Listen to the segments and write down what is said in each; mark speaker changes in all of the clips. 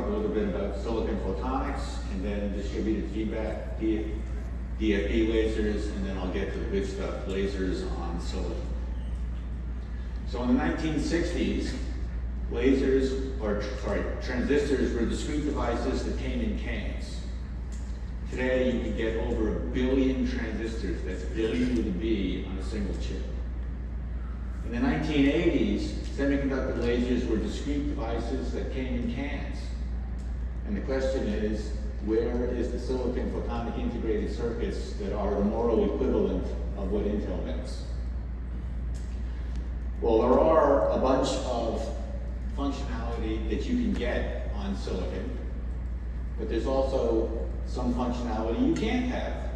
Speaker 1: talk a little bit about silicon photonics, and then distributed feedback, DFB lasers, and then I'll get to the big stuff, lasers on silicon. So in the 1960s, transistors were discrete devices that came in cans. Today, you can get over 1 billion transistors, that's billion with a B, on a single chip. In the 1980s, semiconductor lasers were discrete devices that came in cans. And the question is, where is the silicon photonic integrated circuits that are the moral equivalent of what Intel makes? Well, there are a bunch of functionality that you can get on silicon, but there's also some functionality you can't have.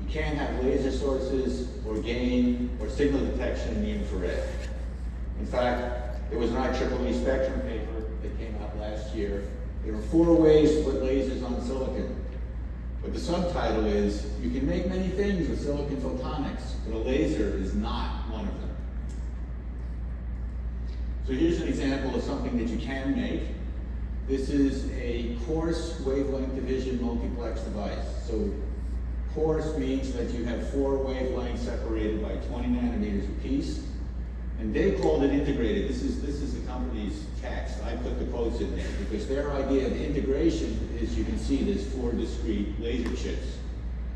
Speaker 1: You can't have laser sources or gain or signal detection in the infrared. In fact, there was an IEEE Spectrum paper that came out last year. There are 4 ways to put lasers on silicon. But the subtitle is, you can make many things with silicon photonics, but a laser is not one of them. So here's an example of something that you can make. This is a coarse wavelength division multiplex device. So coarse means that you have 4 wavelengths separated by 20 nanometers apiece. And they called it integrated. This is the company's text. I put the quotes in there because their idea of integration is, you can see there's 4 discrete laser chips.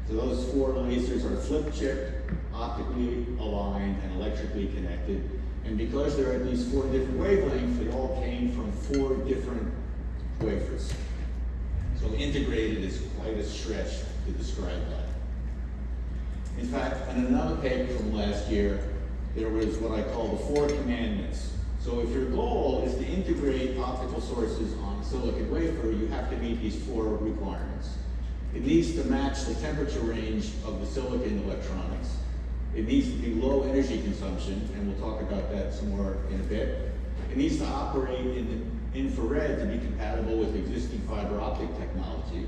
Speaker 1: So those 4 lasers are flip chip, optically aligned, and electrically connected. And because there are these 4 different wavelengths, they all came from 4 different wafers. So integrated is quite a stretch to describe that. In fact, in another paper from last year, there was what I call the 4 commandments. So if your goal is to integrate optical sources on a silicon wafer, you have to meet these 4 requirements. It needs to match the temperature range of the silicon electronics. It needs to be low energy consumption, and we'll talk about that some more in a bit. It needs to operate in the infrared to be compatible with existing fiber optic technology.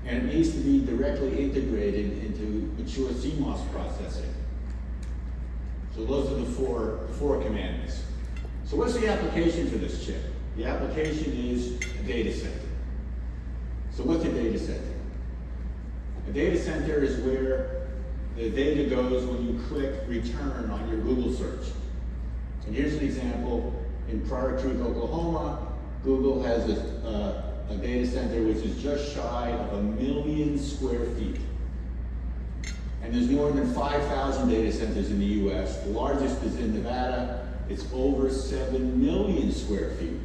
Speaker 1: And it needs to be directly integrated into mature CMOS processing. So those are the four commandments. So what's the application for this chip? The application is a data center. So what's a data center? A data center is where the data goes when you click return on your Google search. And here's an example. In Prior Truth, Oklahoma, Google has a data center which is just shy of 1 million square feet. And there's more than 5,000 data centers in the US. The largest is in Nevada. It's over 7 million square feet.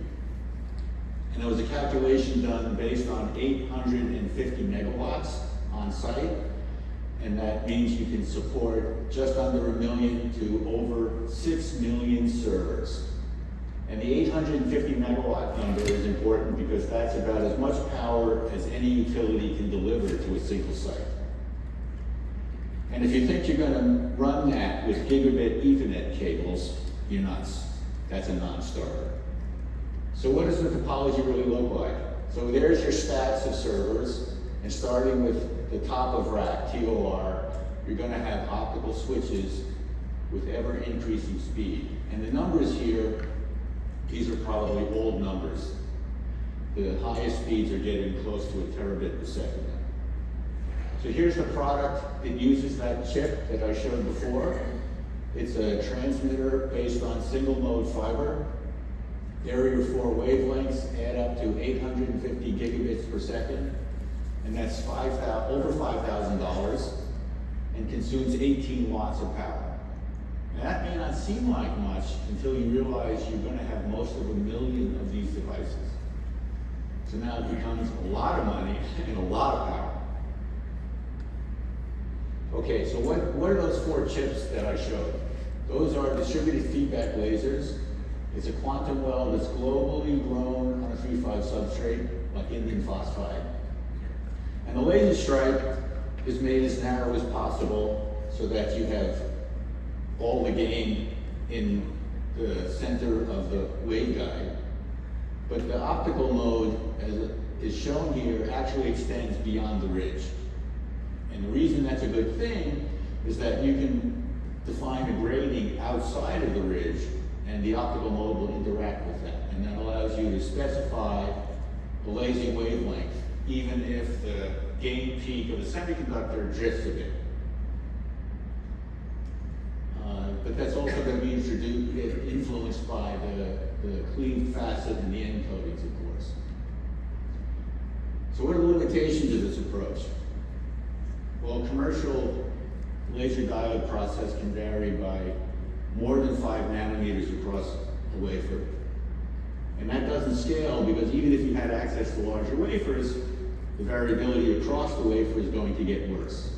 Speaker 1: And there was a calculation done based on 850 megawatts on site. And that means you can support just under 1 million to over 6 million servers. And the 850 megawatt number is important because that's about as much power as any utility can deliver to a single site. And if you think you're going to run that with gigabit Ethernet cables, you're nuts. That's a non-starter. So what does the topology really look like? So there's your stacks of servers, and starting with the top of rack, TOR, you're going to have optical switches with ever-increasing speed. And the numbers here, these are probably old numbers. The highest speeds are getting close to a terabit per second. So here's the product that uses that chip that I showed before. It's a transmitter based on single mode fiber. There are your 4 wavelengths, add up to 850 gigabits per second. And that's over $5,000 and consumes 18 watts of power. Now that may not seem like much until you realize you're going to have most of 1 million of these devices. So now it becomes a lot of money and a lot of power. Okay, so what are those 4 chips that I showed? Those are distributed feedback lasers. It's a quantum well that's globally grown on a 3,5 substrate, like indium phosphide. And the laser stripe is made as narrow as possible so that you have all the gain in the center of the waveguide. But the optical mode, as is shown here, actually extends beyond the ridge. And the reason that's a good thing is that you can define a grating outside of the ridge, and the optical mode will interact with that. And that allows you to specify a lazy wavelength, even if the gain peak of the semiconductor drifts a bit. But that's also going to be influenced by the cleaved facet and the end coatings, of course. So what are the limitations of this approach? Well, commercial laser diode process can vary by more than 5 nanometers across a wafer. And that doesn't scale because even if you had access to larger wafers, the variability across the wafer is going to get worse.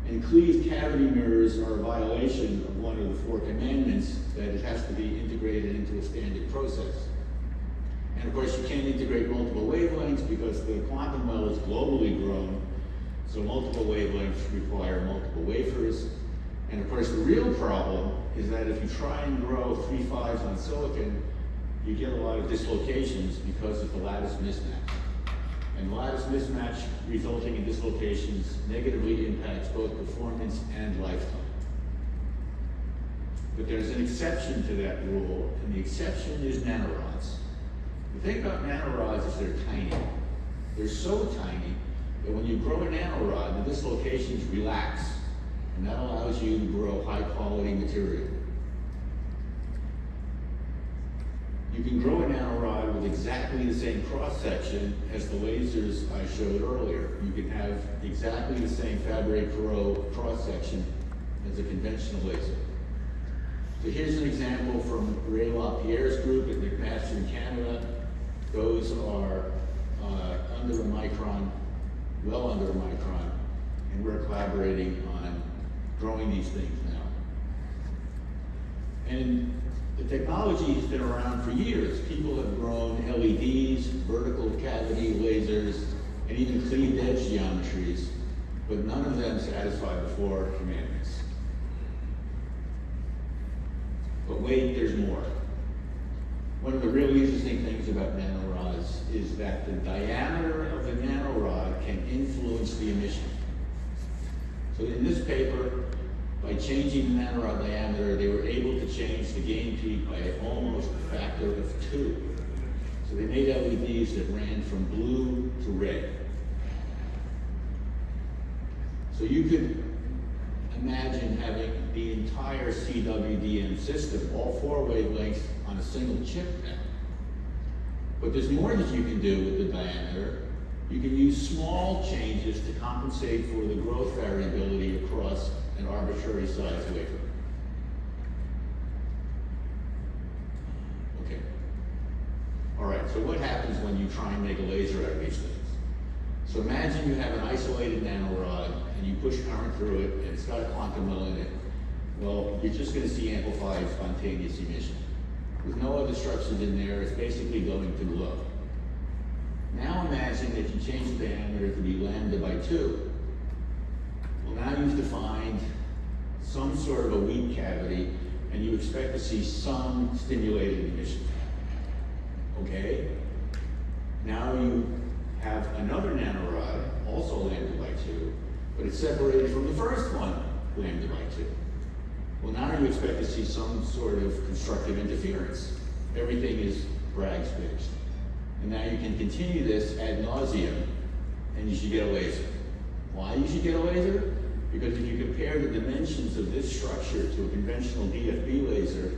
Speaker 1: And cleaved cavity mirrors are a violation of one of the 4 commandments that it has to be integrated into a standard process. And of course, you can't integrate multiple wavelengths because the quantum well is globally grown, so multiple wavelengths require multiple wafers. And of course, the real problem is that if you try and grow 3 5s on silicon, you get a lot of dislocations because of the lattice mismatch. And the lattice mismatch resulting in dislocations negatively impacts both performance and lifetime. But there's an exception to that rule, and the exception is nanorods. The thing about nanorods is they're tiny. They're so tiny that when you grow a nanorod, the dislocations relax, and that allows you to grow high-quality material. You can grow a nanorod with exactly the same cross-section as the lasers I showed earlier. You can have exactly the same Fabre-Perot cross-section as a conventional laser. So here's an example from Ray LaPierre's group at McMaster in Canada. Those are under a micron, well under a micron, and we're collaborating on growing these things now. And the technology has been around for years. People have grown LEDs, vertical cavity lasers, and even cleaved edge geometries, but none of them satisfy the 4 commandments. But wait, there's more. One of the really interesting things about nanorods is that the diameter of the nanorod can influence the emission. So in this paper, by changing the nanorod diameter, they were able to change the gain peak by almost a factor of 2. So they made LEDs that ran from blue to red. So you could imagine having the entire CWDM system, all 4 wavelengths, on a single chip now. But there's more that you can do with the diameter. You can use small changes to compensate for the growth variability across an arbitrary size wafer. Okay. All right, so what happens when you try and make a laser out of these things? So imagine you have an isolated nanorod and you push current through it and it's got a quantum well in it. Well, you're just going to see amplified spontaneous emission. With no other structures in there, it's basically going to glow. Now imagine that you change the diameter to be lambda by 2. Well, now you've defined some sort of a weak cavity, and you expect to see some stimulated emission. Okay? Now you have another nanorod, also lambda by 2, but it's separated from the first one, lambda by 2. Well, now you expect to see some sort of constructive interference. Everything is Bragg's based. And now you can continue this ad nauseum, and you should get a laser. Why you should get a laser? Because if you compare the dimensions of this structure to a conventional DFB laser,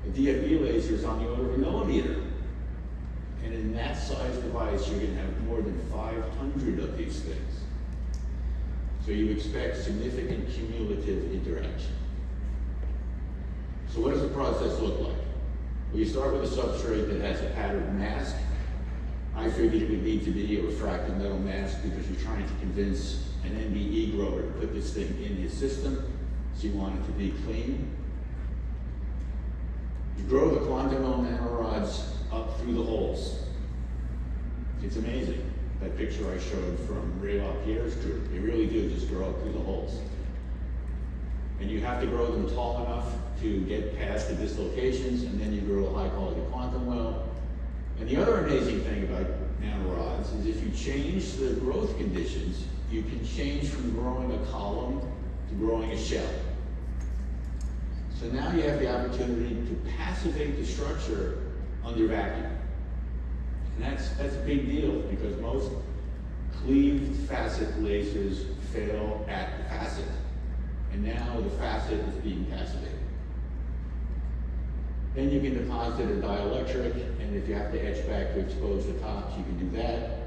Speaker 1: a DFB laser is on the order of a millimeter. And in that size device, you're going to have more than 500 of these things. So you expect significant cumulative interaction. So what does the process look like? Well, you start with a substrate that has a patterned mask. I figured it would need to be a refractive metal mask because you're trying to convince an NBE grower to put this thing in his system, so you want it to be clean. You grow the quantum well nanorods up through the holes. It's amazing, that picture I showed from Ray LaPierre's group. They really do just grow up through the holes. And you have to grow them tall enough to get past the dislocations, and then you grow a high-quality quantum well. And the other amazing thing about nanorods is if you change the growth conditions, you can change from growing a column to growing a shell. So now you have the opportunity to passivate the structure under vacuum. And that's that's a big deal because most cleaved facet lasers fail at the facet. And now the facet is being passivated. Then you can deposit a dielectric, and if you have to etch back to expose the tops, you can do that.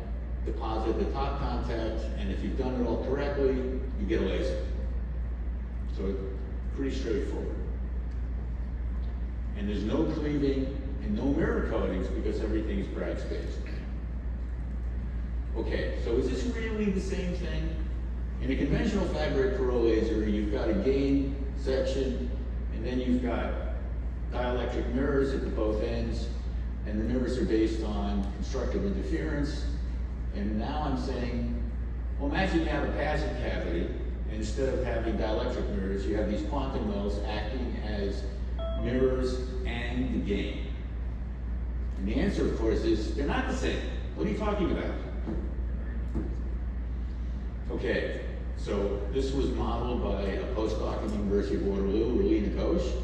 Speaker 1: Deposit the top contact, and if you've done it all correctly, you get a laser. So it's pretty straightforward. And there's no cleaving and no mirror coatings because everything is Bragg spaced. Okay, so is this really the same thing? In a conventional flat break Perot laser, you've got a gain section, and then you've got dielectric mirrors at the both ends, and the mirrors are based on constructive interference. And now I'm saying, well, imagine you have a passive cavity, and instead of having dielectric mirrors, you have these quantum wells acting as mirrors and the gain. And the answer, of course, is they're not the same. What are you talking about? Okay, so this was modeled by a postdoc at the University of Waterloo, Relina Ghosh,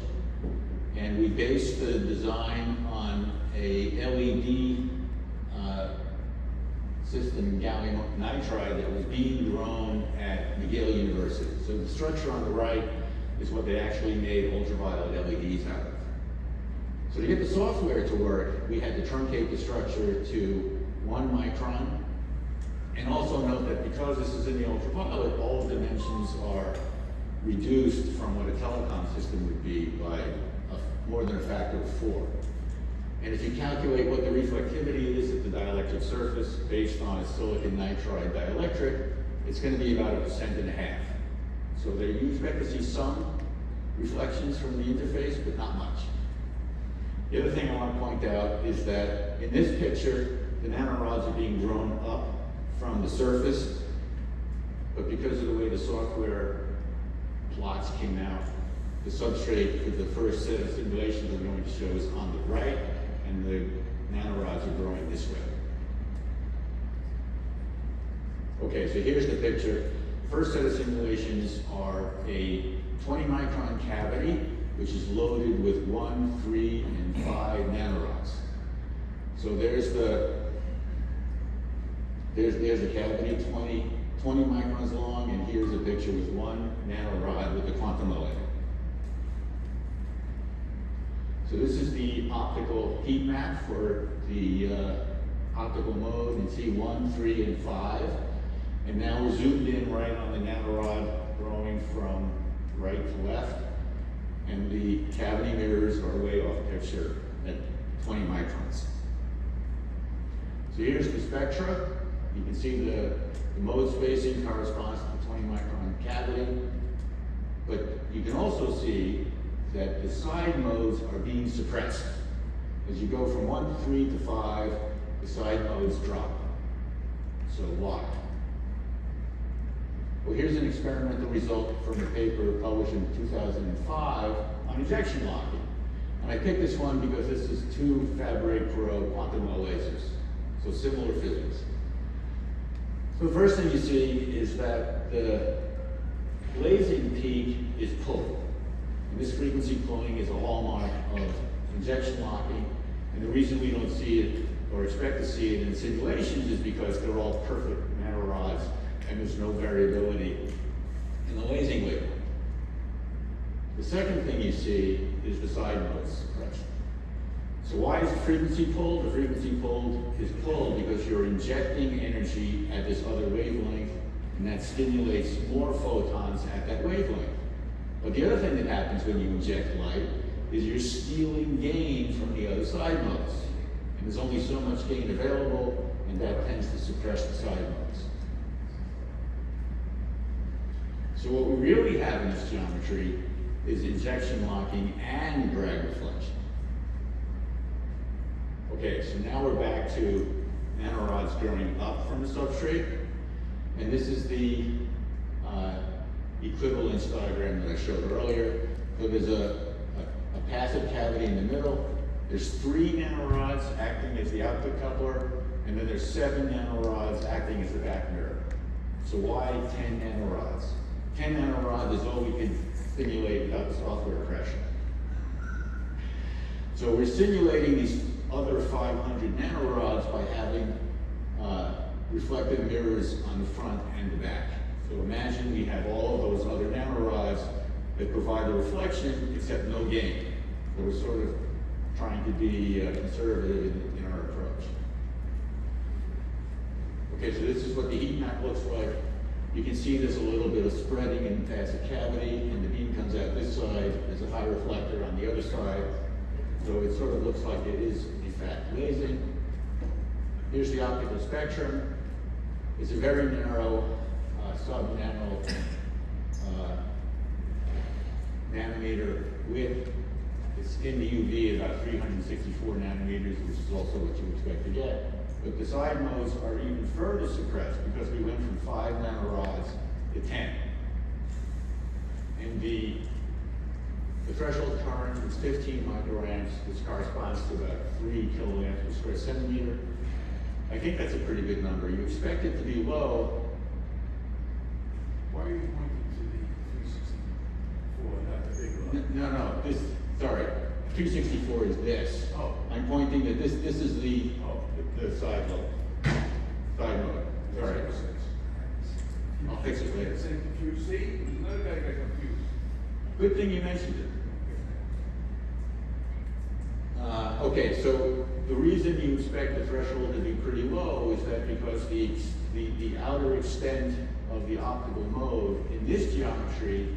Speaker 1: and we based the design on a LED system, gallium nitride, that was being grown at McGill University. So the structure on the right is what they actually made ultraviolet LEDs out of. So to get the software to work, we had to truncate the structure to 1 micron. And also note that because this is in the ultraviolet, all dimensions are reduced from what a telecom system would be by more than a factor of 4. And if you calculate what the reflectivity is at the dielectric surface based on a silicon nitride dielectric, it's going to be about 1.5%. So you expect to see some reflections from the interface, but not much. The other thing I want to point out is that in this picture, the nanorods are being grown up from the surface, but because of the way the software plots came out, the substrate for the first set of simulations we're going to show is on the right, and the nanorods are growing this way. Okay, so here's the picture. First set of simulations are a 20 micron cavity, which is loaded with 1, 3, and 5 nanorods. So there's the cavity, 20 microns long, and here's a picture with 1 nanorod with the quantum O in it. So this is the optical heat map for the optical mode in C1, 3, and 5. And now we're zoomed in right on the nanorod growing from right to left. And the cavity mirrors are way off picture at 20 microns. So here's the spectra. You can see the mode spacing corresponds to the 20 micron cavity. But you can also see that the side modes are being suppressed. As you go from 1 to 3 to 5, the side modes drop. So why? Well, here's an experimental result from a paper published in 2005 on injection locking. And I picked this one because this is 2 Fabry-Perot quantum well lasers, so similar physics. So the first thing you see is that the lasing peak is pulled. And this frequency pulling is a hallmark of injection locking. And the reason we don't see it or expect to see it in simulations is because they're all perfect nanorods and there's no variability in the lasing wavelength. The second thing you see is the side mode suppression. So why is the frequency pulled? The frequency pulled is pulled because you're injecting energy at this other wavelength, and that stimulates more photons at that wavelength. But the other thing that happens when you inject light is you're stealing gain from the other side modes. And there's only so much gain available, and that tends to suppress the side modes. So what we really have in this geometry is injection locking and Bragg reflection. Okay, so now we're back to nanorods growing up from the substrate. And this is the equivalence diagram that I showed earlier. So there's a passive cavity in the middle. There's 3 nanorods acting as the output coupler, and then there's 7 nanorods acting as the back mirror. So why 10 nanorods? 10 nanorods is all we can simulate without the software crashing. So we're simulating these other 500 nanorods by having reflective mirrors on the front and the back. So imagine we have all of those other nanorods that provide the reflection except no gain. So we're sort of trying to be conservative in our approach. Okay, so this is what the heat map looks like. You can see there's a little bit of spreading in the passive cavity, and the beam comes out this side. There's a high reflector on the other side. So it sort of looks like it is, in fact, lasing. Here's the optical spectrum. It's a very narrow, sub-nano nanometer width. It's in the UV about 364 nanometers, which is also what you expect to get. But the side modes are even further suppressed because we went from 5 nanorods to 10. And the threshold current is 15 microamps, which corresponds to about 3 kiloamps per square centimeter. I think that's a pretty good number. You expect it to be low.
Speaker 2: Why are you pointing to the 364, not the big one?
Speaker 1: No, this, sorry, 364 is this.
Speaker 2: Oh.
Speaker 1: I'm pointing that this is the side lobe. Side mode, sorry. I'll fix it later.
Speaker 2: Saying confused, see, there's another guy got confused.
Speaker 1: Good thing you mentioned it. Okay, so the reason you expect the threshold to be pretty low is that because the outer extent of the optical mode in this geometry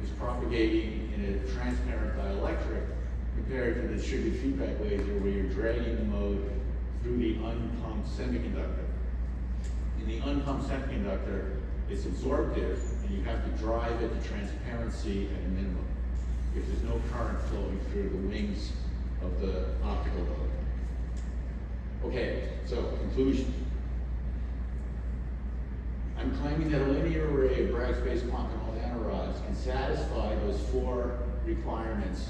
Speaker 1: is propagating in a transparent dielectric compared to the distributed feedback laser where you're dragging the mode through the unpumped semiconductor. In the unpumped semiconductor, it's absorptive and you have to drive it to transparency at a minimum if there's no current flowing through the wings of the optical mode. Okay, so conclusion. I'm claiming that a linear array of Bragg-based quantum nanorods can satisfy those 4 requirements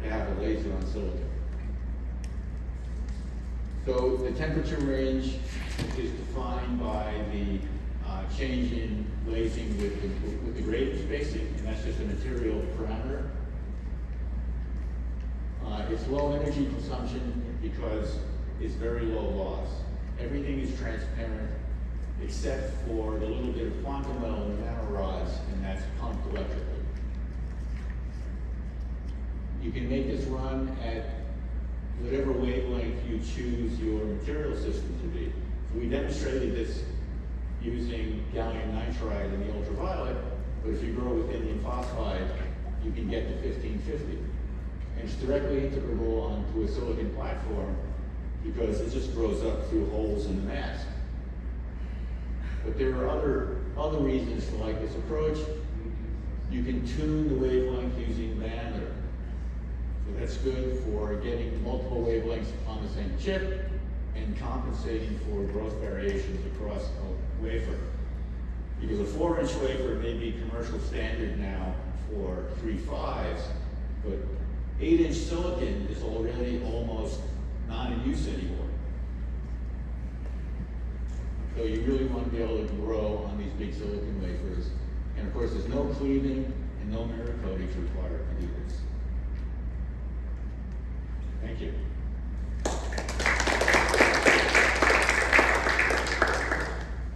Speaker 1: to have a laser on silicon. So the temperature range is defined by the change in lasing with the gradient spacing, and that's just a material parameter. It's low energy consumption because it's very low loss. Everything is transparent except for the little bit of quantum well in the nanorods, and that's pumped electrically. You can make this run at whatever wavelength you choose your material system to be. So we demonstrated this using gallium nitride in the ultraviolet, but if you grow with indium phosphide, you can get to 1550. And it's directly integrable onto a silicon platform because it just grows up through holes in the mask. But there are other reasons to like this approach. You can tune the wavelength using diameter. So that's good for getting multiple wavelengths on the same chip and compensating for growth variations across a wafer. Because a 4-inch wafer may be commercial standard now for 3.5s, but 8-inch silicon is already almost not in use anymore. So you really want to be able to grow on these big silicon wafers. And of course, there's no cleaving and no mirror coatings required to do this. Thank you.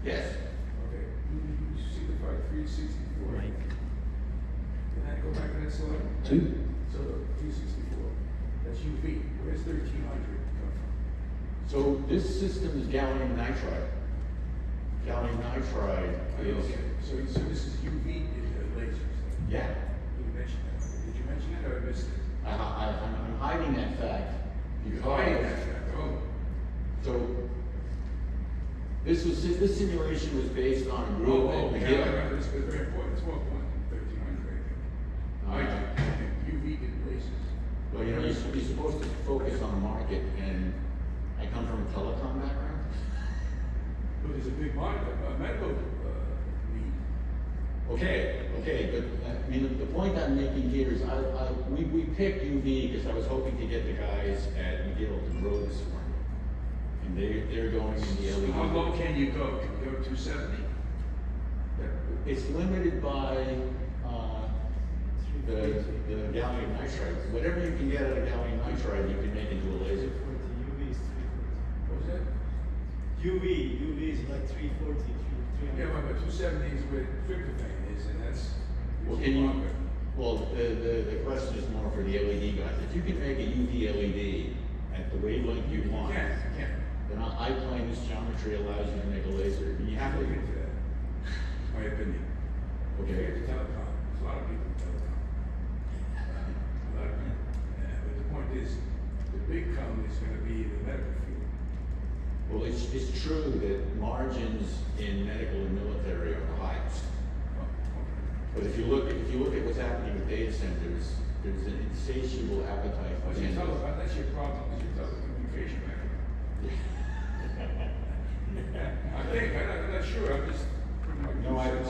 Speaker 1: Yes?
Speaker 2: Okay, you signify 364.
Speaker 3: Mike.
Speaker 2: Can I go back to that slide?
Speaker 3: 2.
Speaker 2: So 364, that's UV. Where's 1300 come from?
Speaker 1: So this system is gallium nitride. Gallium nitride is,
Speaker 2: Okay, so this is UV lasers.
Speaker 1: yeah.
Speaker 2: You mentioned that. Did you mention that or I missed it?
Speaker 1: I'm hiding that fact
Speaker 2: You're
Speaker 1: because,
Speaker 2: hiding that fact. Oh.
Speaker 1: so this simulation was based on a group at
Speaker 2: Yeah,
Speaker 1: McGill.
Speaker 2: it's very important. It's more important than 1300, I think. UV lasers.
Speaker 1: Well, you know, you're supposed to focus on the market, and I come from a telecom background.
Speaker 2: But there's a big market, medical need.
Speaker 1: Okay, but I mean, the point I'm making here is we picked UV because I was hoping to get the guys at McGill to grow this one. And they're going in the LED.
Speaker 2: How low can you go? Can you go 270?
Speaker 1: It's limited by the gallium nitride. Whatever you can get out of gallium nitride, you can make into a laser.
Speaker 2: What was that?
Speaker 3: UV is like 340, 300.
Speaker 2: Yeah, but 270 is where tryptophan is, and that's.
Speaker 1: Well, can you, well, the question is more for the LED guys. If you can make a UV LED at the wavelength you want,
Speaker 2: Yeah, yeah.
Speaker 1: then I claim this geometry allows you to make a laser. And you have to,
Speaker 2: Look into that. That's my opinion.
Speaker 1: okay.
Speaker 2: It's telecom. There's a lot of people in telecom. A lot of people. Yeah, but the point is, the big come is gonna be the medical field.
Speaker 1: Well, it's true that margins in medical and military are the highest. But if you look at what's happening with data centers, there's an insatiable appetite for
Speaker 2: Well, you
Speaker 1: data.
Speaker 2: that's your problem, is your telecommunication background. I think, I'm not sure, I'm just.
Speaker 1: No, I've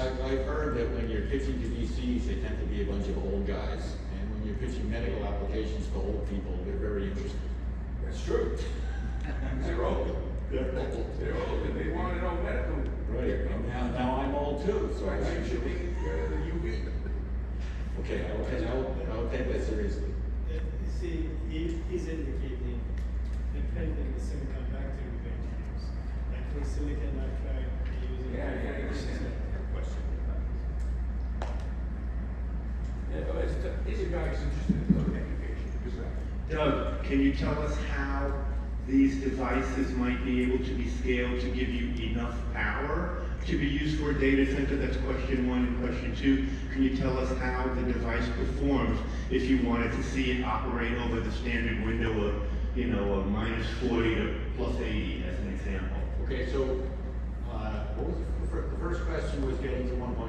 Speaker 1: heard that when you're pitching to VCs, they tend to be a bunch of old guys. And when you're pitching medical applications to old people, they're very interested.
Speaker 2: That's true. They're old.
Speaker 1: They're old.
Speaker 2: They're old, and they want to know medical.
Speaker 1: Right, and now I'm old too, so I
Speaker 2: Right,
Speaker 1: should
Speaker 2: should be, the UV.
Speaker 1: Okay, I'll take that seriously.
Speaker 3: You see, he's indicating depending the semiconductor you're going to use. Like for silicon nitride, you're using.
Speaker 2: Yeah, I understand.
Speaker 3: Question.
Speaker 2: Yeah, but these are guys interested in telecommunication, because
Speaker 4: Doug, can you tell us how these devices might be able to be scaled to give you enough power to be used for a data center? That's question one. And question two, can you tell us how the device performs if you wanted to see it operate over the standard window of, a minus 40 to plus 80 as an example?
Speaker 1: Okay, so, what was the first question was getting to 1.5?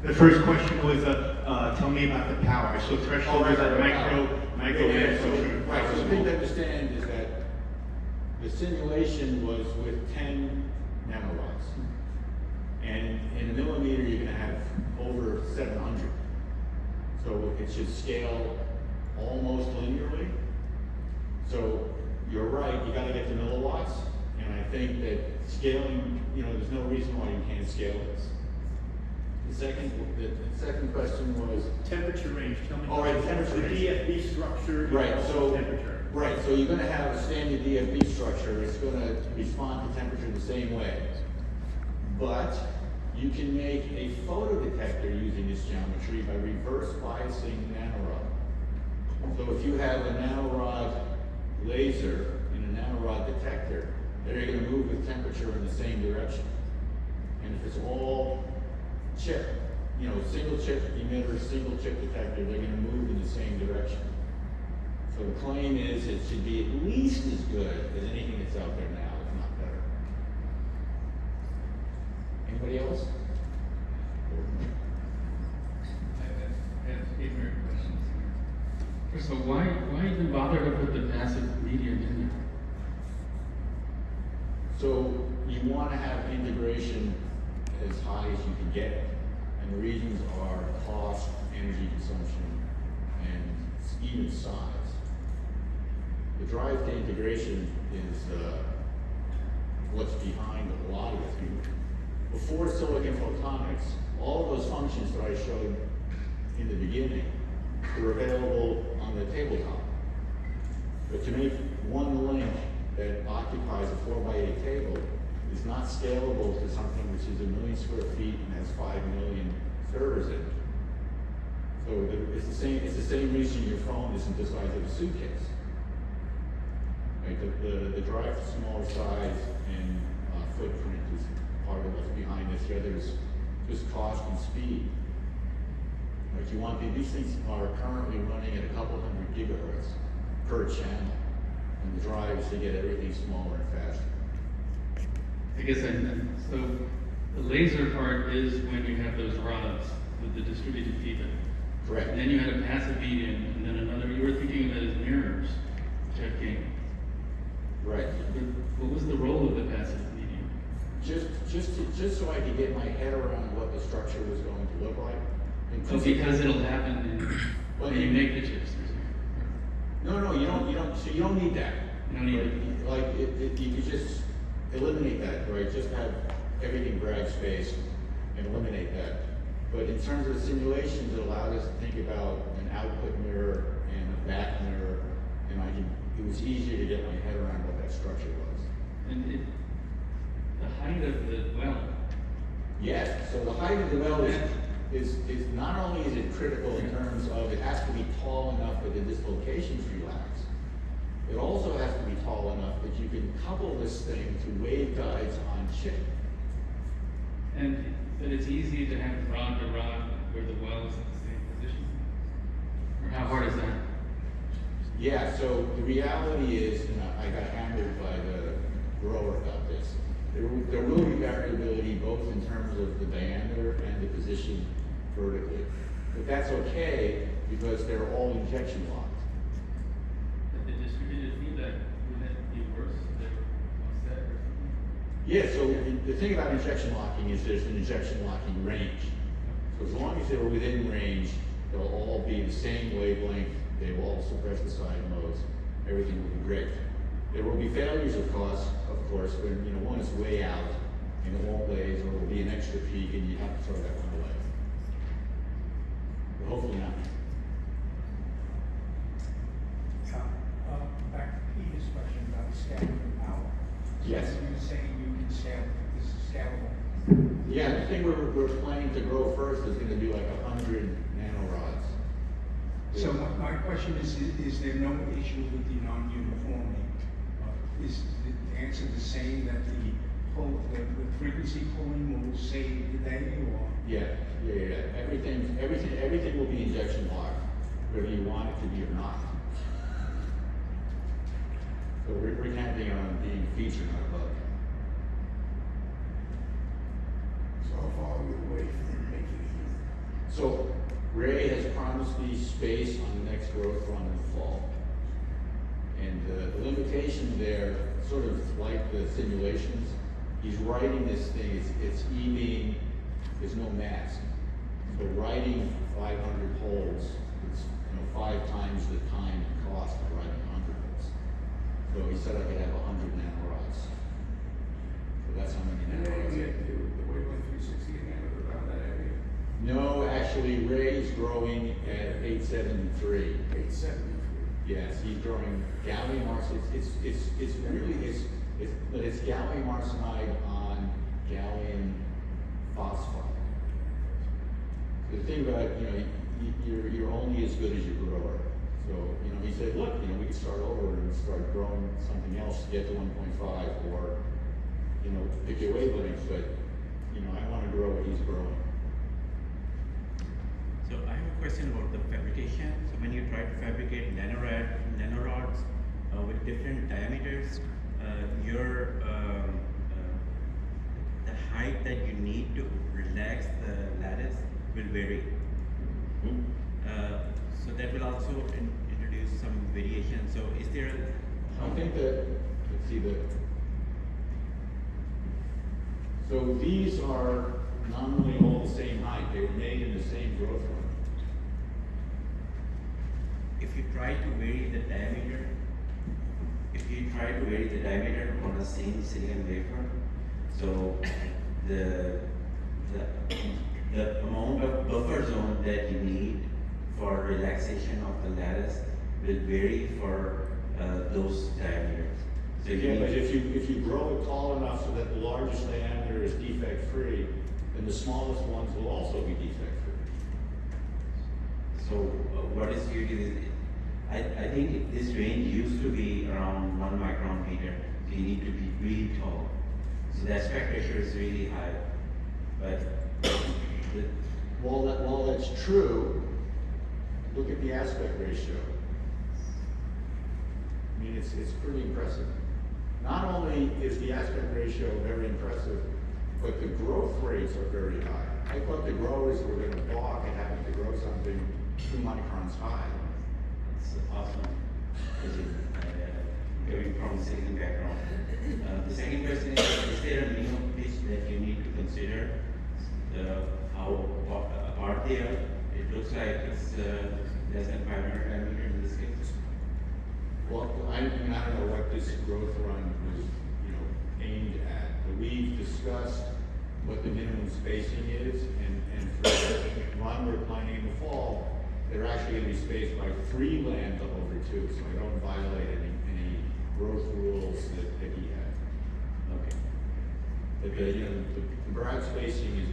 Speaker 4: The first question was, tell me about the power. So threshold is a micro
Speaker 1: Yeah, so,
Speaker 4: amp.
Speaker 1: right, so the thing to understand is that the simulation was with 10 nanorods. And in a millimeter, you're gonna have over 700. So it should scale almost linearly. So you're right, you gotta get to milliwatts. And I think that scaling, there's no reason why you can't scale this. The second question was,
Speaker 4: Temperature range, tell me.
Speaker 1: Oh, right, temperature
Speaker 4: The
Speaker 1: range.
Speaker 4: DFB structure.
Speaker 1: right, so,
Speaker 4: Temperature.
Speaker 1: right, so you're gonna have a standard DFB structure, it's gonna respond to temperature the same way. But you can make a photodetector using this geometry by reverse biasing nanorod. So if you have a nanorod laser and a nanorod detector, they're gonna move with temperature in the same direction. And if it's all chip, single chip emitter, single chip detector, they're gonna move in the same direction. So the claim is it should be at least as good as anything that's out there now, if not better. Anybody else?
Speaker 5: I have ignorant questions here. First of all, why even bother to put the passive medium in there?
Speaker 1: So you want to have integration as high as you can get, and the reasons are cost, energy consumption, and even size. The drive to integration is what's behind a lot of it. Before silicon photonics, all of those functions that I showed in the beginning were available on the tabletop. But to make one link that occupies a 4x8 table is not scalable to something which is 1 million square feet and has 5 million servers in it. So it's the same reason your phone isn't the size of a suitcase. Right? The drive to smaller size and footprint is part of what's behind this. The other is just cost and speed. Right? These things are currently running at a couple hundred gigahertz per channel. And the drive is to get everything smaller and faster.
Speaker 5: I guess so the laser part is when you have those rods with the distributed feedback.
Speaker 1: Correct.
Speaker 5: And then you had a passive medium, and then another, you were thinking of it as mirrors checking.
Speaker 1: Right.
Speaker 5: But what was the role of the passive medium?
Speaker 1: Just so I could get my head around what the structure was going to look like.
Speaker 5: So because it'll happen when you make the chips.
Speaker 1: No, you don't, so you don't need that.
Speaker 5: You don't need
Speaker 1: Right?
Speaker 5: it.
Speaker 1: Like, you could just eliminate that, right? Just have everything brag space and eliminate that. But in terms of simulations, it allowed us to think about an output mirror and a back mirror, and it was easier to get my head around what that structure was. well, is not only is it critical in terms of it has to be tall enough that the dislocations relax, it also has to be tall enough that you can couple this thing to waveguides on chip.
Speaker 5: And that it's easy to have rod to rod where the well is in the same position? Or how hard is that?
Speaker 1: Yeah, so the reality is, and I got hammered by the grower about this, there will be variability both in terms of the diameter and the position vertically. But that's okay because they're all injection locked.
Speaker 5: That the distributed feedback, would that be worse if they were offset or something?
Speaker 1: Yeah, so the thing about injection locking is there's an injection locking range. So as long as they're within range, they'll all be the same wavelength, they will all suppress the side modes, everything will be great. There will be failures, of course, when one is way out and it won't blaze, or it will be an extra peak and you have to throw that one away. But hopefully not.
Speaker 6: Back to Peter's question about scaling power.
Speaker 1: Yes.
Speaker 6: So you're saying you can scale, this is scalable?
Speaker 1: Yeah, the thing we're planning to grow first is gonna be like 100 nanorods.
Speaker 6: So my question is there no issue with the non-uniformity? Is the answer the same, that the frequency pulling will save the day, or?
Speaker 1: Yeah. Everything will be injection locked, whether you want it to be or not. So we're counting on being featured, not a bug.
Speaker 2: So how far are we away from making it?
Speaker 1: So Ray has promised me space on the next growth run in the fall. And the limitation there, sort of like the simulations, he's writing this thing, it's E-beam, there's no mass. So writing 500 holes, it's 5 times the time and cost of writing 100 holes. So he said I could have 100 nanorods. So that's how many
Speaker 2: And then
Speaker 1: nanorods.
Speaker 2: you get the wavelength 360 again around that area.
Speaker 1: No, actually Ray's growing at 873.
Speaker 2: 873.
Speaker 1: Yes, he's growing gallium arsenide. It's gallium arsenide on gallium phosphide. The thing about you're only as good as your grower. So he said, look, we can start over and start growing something else to get to 1.5, or pick your wavelengths. But I want to grow what he's growing.
Speaker 7: So I have a question about the fabrication. So when you try to fabricate nanorods with different diameters, the height that you need to relax the lattice will vary. So that will also introduce some variation. So is there
Speaker 1: I think that, let's see so these are nominally all the same height. They were made in the same growth run.
Speaker 7: if you try to vary the diameter on the same silicon wafer, so the amount of buffer zone that you need for relaxation of the lattice will vary for those diameters. So you
Speaker 1: Yeah,
Speaker 7: need
Speaker 1: but if you grow it tall enough so that the largest diameter is defect free, then the smallest ones will also be defect free.
Speaker 7: So what is usually, I think this range used to be around 1 micron meter. So you need to be really tall. So the aspect ratio is really high. But
Speaker 1: While that's true, look at the aspect ratio. I mean, it's pretty impressive. Not only is the aspect ratio very impressive, but the growth rates are very high. I thought the growers were going to balk at having to grow something 2 microns high.
Speaker 7: it's awesome. Coming from silicon background. The second question is there a minimum pitch that you need to consider? How apart they are? It looks like it's less than 500 nanometer in this case.
Speaker 1: Well, I don't know what this growth run was, aimed at, but we've discussed what the minimum spacing is, and for the run we're planning in the fall, they're actually going to be spaced by 3 lambda over 2, so I don't violate any growth rules that he had.
Speaker 7: Okay.
Speaker 1: But the broad spacing is